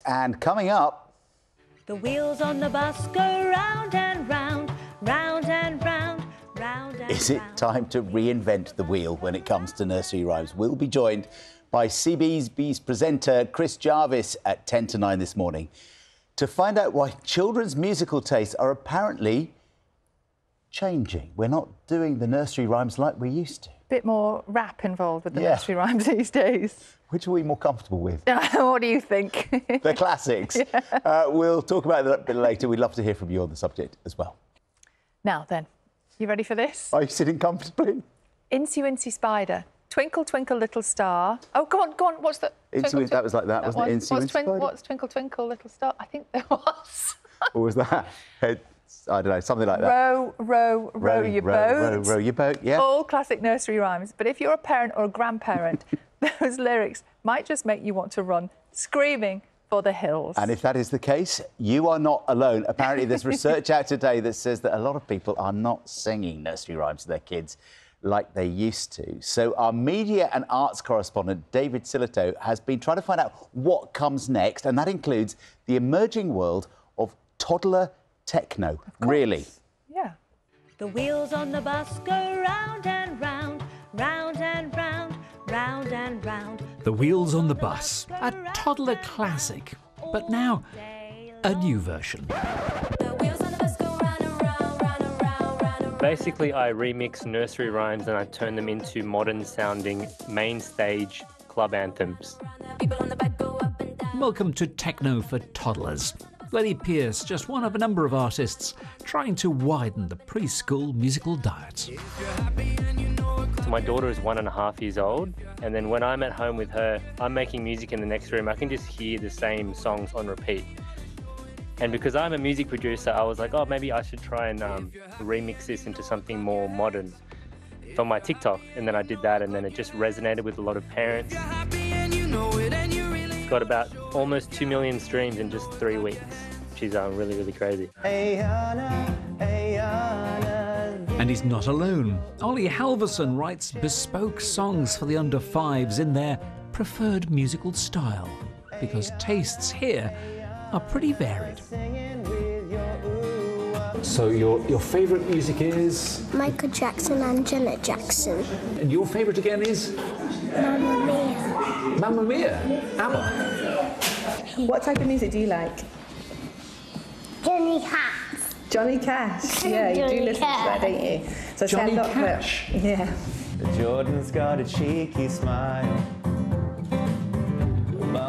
And coming up... The wheels on the bus go round and round, round and round, round and round. Is it time to reinvent the wheel when it comes to nursery rhymes? We'll be joined by CBeebies presenter Chris Jarvis at 10 to 9 this morning to find out why children's musical tastes are apparently changing. We're not doing the nursery rhymes like we used to. Bit more rap involved with the nursery rhymes these days. Which are we more comfortable with? What do you think? The classics. Yeah. We'll talk about that a bit later. We'd love to hear from you on the subject as well. Now then, you ready for this? Are you sitting comfortably? Incy Wincy Spider. Twinkle, twinkle, little star. Oh, go on, go on. What's the... That was like that, wasn't it? Incy Wincy Spider? What's Twinkle, Twinkle, Little Star? I think there was. What was that? I don't know, something like that. Row, row, row your boat. Row your boat, yeah. All classic nursery rhymes. But if you're a parent or a grandparent, those lyrics might just make you want to run screaming for the hills. And if that is the case, you are not alone. Apparently there's research out today that says that a lot of people are not singing nursery rhymes to their kids like they used to. So our media and arts correspondent, David Silito, has been trying to find out what comes next, and that includes the emerging world of toddler techno. Really? Yeah. The wheels on the bus go round and round, round and round, round and round. The Wheels on the Bus, a toddler classic, but now a new version. Basically, I remix nursery rhymes and I turn them into modern-sounding main stage club anthems. Welcome to Techno for Toddlers. Lenny Pierce, just one of a number of artists trying to widen the preschool musical diet. So my daughter is 1.5 years old, and then when I'm at home with her, I'm making music in the next room. I can just hear the same songs on repeat. And because I'm a music producer, I was like, oh, maybe I should try and remix this into something more modern for my TikTok. And then I did that, and then it just resonated with a lot of parents. It's got about almost 2 million streams in just 3 weeks, which is really, really crazy. And he's not alone. Ollie Halverson writes bespoke songs for the under fives in their preferred musical style, because tastes here are pretty varied. So your favourite music is? Michael Jackson and Janet Jackson. And your favourite again is? Mamma Mia. Mamma Mia? ABBA? What type of music do you like? Johnny Cash. Johnny Cash. Yeah, you do listen to that, don't you? So Johnny Cash? Yeah. Jordan's got a cheeky smile.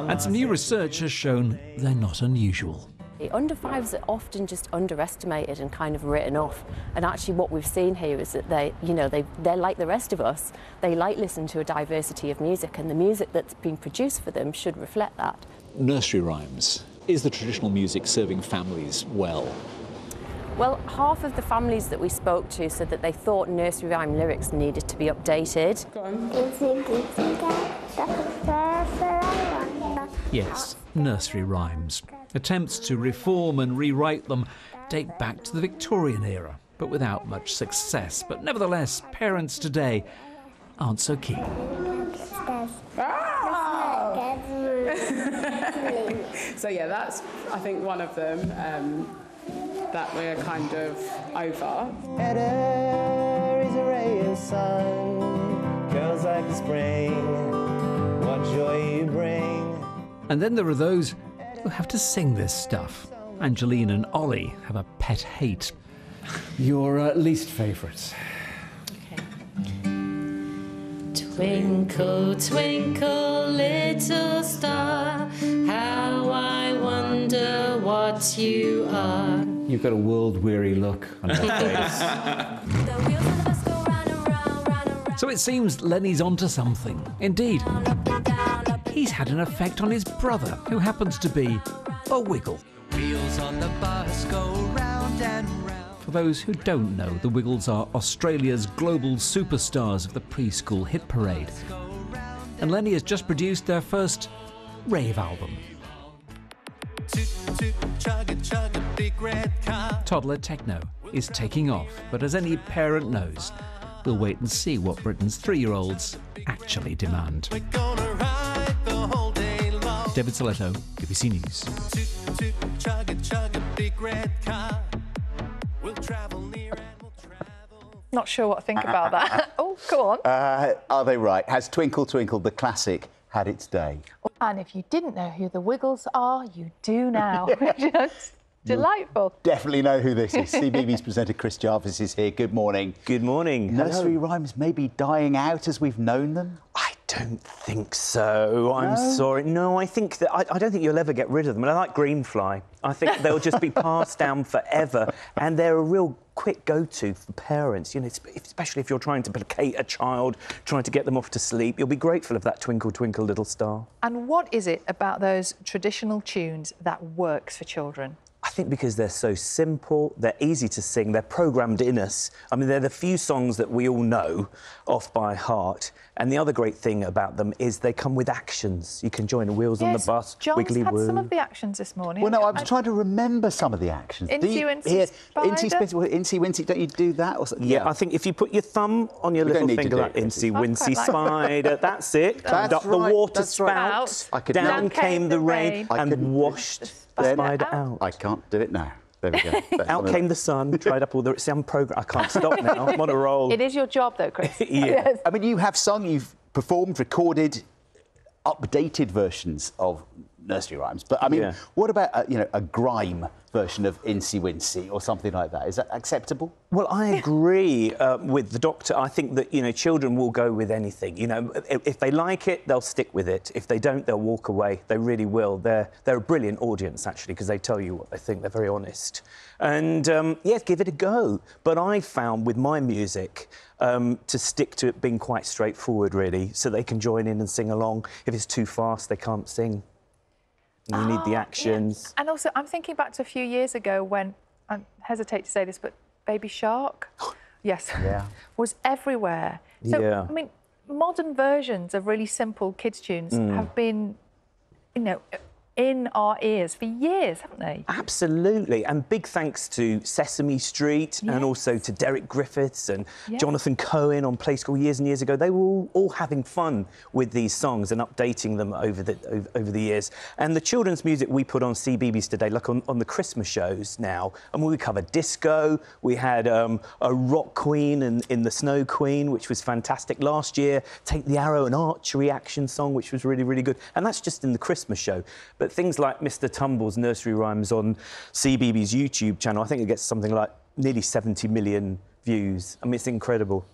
And some new research has shown they're not unusual. Under fives are often just underestimated and kind of written off. And actually what we've seen here is that they're like the rest of us. They like listening to a diversity of music, and the music that's been produced for them should reflect that. Nursery rhymes. Is the traditional music serving families well? Well, half of the families that we spoke to said that they thought nursery rhyme lyrics needed to be updated. Go on. Yes, nursery rhymes. Attempts to reform and rewrite them date back to the Victorian era, but without much success. But nevertheless, parents today aren't so keen. So yeah, that's, I think, one of them that we're kind of over. There is a ray of sun, girls like the spring, what joy you bring. And then there are those who have to sing this stuff. Angeline and Ollie have a pet hate. Your least favourite? Okay. Twinkle, twinkle, little star, how I wonder what you are. You've got a world-weary look on your face. So it seems Lenny's onto something. Indeed, he's had an effect on his brother, who happens to be a Wiggle. Wheels on the bus go round and round. For those who don't know, the Wiggles are Australia's global superstars of the preschool hit parade. And Lenny has just produced their first rave album. Toddler techno is taking off, but as any parent knows, we'll wait and see what Britain's 3-year-olds actually demand. David Silito, BBC News. Toot, toot, chug it, chug a big red car. We'll travel near and we'll travel. Not sure what to think about that. Oh, go on. Are they right? Has Twinkle Twinkle, the classic, had its day? And if you didn't know who the Wiggles are, you do now. Just delightful. Definitely know who this is. CBeebies presenter Chris Jarvis is here. Good morning. Good morning. Nursery rhymes may be dying out as we've known them? I don't think so. I'm sorry. No, I think that I don't think you'll ever get rid of them. And I like Greenfly. I think they'll just be passed down forever, and they're a real quick go-to for parents. You know, especially if you're trying to placate a child, trying to get them off to sleep. You'll be grateful of that Twinkle Twinkle Little Star. And what is it about those traditional tunes that works for children? I think because they're so simple, they're easy to sing, they're programmed in us. I mean, they're the few songs that we all know off by heart. And the other great thing about them is they come with actions. You can join the Wheels on the Bus, John's Wiggly had Woo. some of the actions this morning. Well, no, I was trying to remember some of the actions. Incy Wincy Spider. Incy Wincy, don't you do that? Or something? Yeah, I think if you put your thumb on your little finger, like Incy Wincy Spider, that's it. That's up the water spout, down came the rain and washed the spider out. I can't do it now. There we go. Out came the sun, tried up all the... See, I'm I can't stop now. I'm on a roll. It is your job, though, Chris. Yeah. Yes. I mean, you've performed, recorded, updated versions of nursery rhymes. But, I mean, what about, a grime version of Incy Wincy or something like that? Is that acceptable? Well, I agree with the doctor. I think that, children will go with anything. If they like it, they'll stick with it. If they don't, they'll walk away. They really will. They're a brilliant audience, actually, because they tell you what they think. They're very honest. And, yes, give it a go. But I found with my music to stick to it being quite straightforward, really, so they can join in and sing along. If it's too fast, they can't sing. You need the actions. Yeah. And also, I'm thinking back to a few years ago when, I hesitate to say this, but Baby Shark, was everywhere. So, I mean, modern versions of really simple kids' tunes have been, in our ears for years, haven't they? Absolutely. And big thanks to Sesame Street and also to Derek Griffiths and Jonathan Cohen on Play School years and years ago. They were all having fun with these songs and updating them over the years. And the children's music we put on CBeebies today, like on the Christmas shows now, and we covered disco. We had a rock queen in The Snow Queen, which was fantastic. Last year, Take the Arrow, an archery action song, which was really, really good. And that's just in the Christmas show. But things like Mr. Tumble's Nursery Rhymes on CBeebies YouTube channel, I think it gets something like nearly 70 million views. I mean, it's incredible.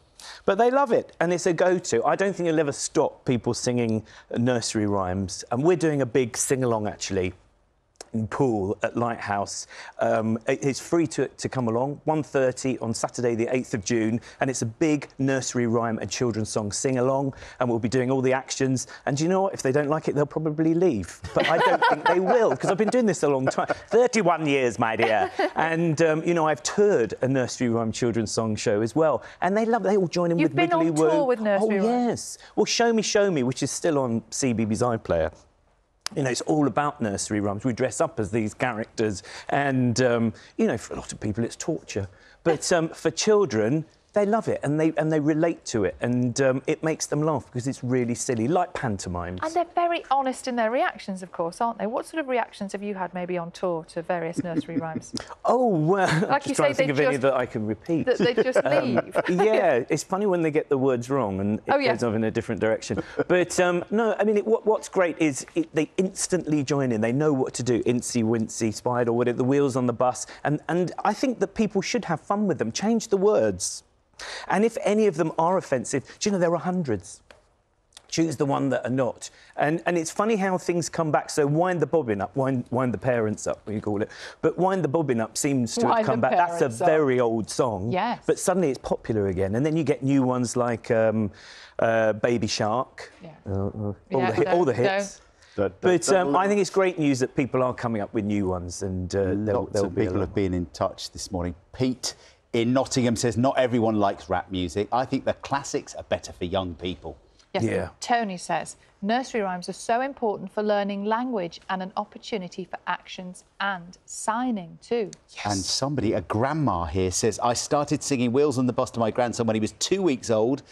But they love it, and it's a go-to. I don't think you'll ever stop people singing nursery rhymes. And we're doing a big sing-along, actually, in Poole at Lighthouse. It's free to come along, 1:30 on Saturday the 8th of June, and it's a big nursery rhyme and children's song sing-along, and we'll be doing all the actions. And do you know what? If they don't like it, they'll probably leave. But I don't think they will, because I've been doing this a long time. 31 years, my dear. And, I've toured a nursery rhyme children's song show as well, and they love it. They all join in with Wiggly Woo. You've been on tour with nursery rhymes? Oh, yes. Well, Show Me, which is still on CBeebies iPlayer. It's all about nursery rhymes. We dress up as these characters and, for a lot of people it's torture. But for children, they love it and they relate to it, and it makes them laugh because it's really silly, like pantomimes. And they're very honest in their reactions, of course, aren't they? What sort of reactions have you had maybe on tour to various nursery rhymes? Oh, well, like I'm just trying to think of any that I can repeat. That they just leave. Yeah, it's funny when they get the words wrong and it goes off in a different direction. But, no, I mean, what's great is they instantly join in. They know what to do. Incy, Wincy, Spider, whatever, the Wheels on the Bus. And I think that people should have fun with them. Change the words. And if any of them are offensive, do you know, there are hundreds. Choose the one that are not. And it's funny how things come back. So Wind the Bobbin Up, wind the parents up, we call it. But Wind the Bobbin Up seems to have come back. That's a very old song. Yes. But suddenly it's popular again. And then you get new ones like Baby Shark. Yeah. All the hits. But I think it's great news that people are coming up with new ones, and lots of people have been in touch this morning. Pete in Nottingham says, not everyone likes rap music. I think the classics are better for young people. Yes, yeah. Tony says, nursery rhymes are so important for learning language and an opportunity for actions and signing too. Yes. And somebody, a grandma here, says, I started singing Wheels on the Bus to my grandson when he was 2 weeks old,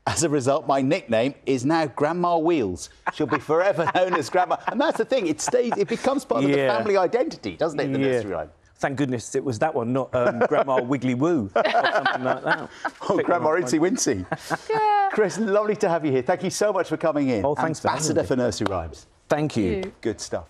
As a result, my nickname is now Grandma Wheels. She'll be forever known as Grandma. And that's the thing, it becomes part of the family identity, doesn't it, the nursery rhyme? Thank goodness it was that one, not Grandma Wiggly Woo or something like that. Oh, Grandma Incy Wincy. Yeah. Chris, lovely to have you here. Thank you so much for coming in. Oh, thanks for having me. Ambassador for Nursery Rhymes. Thank you. Good stuff.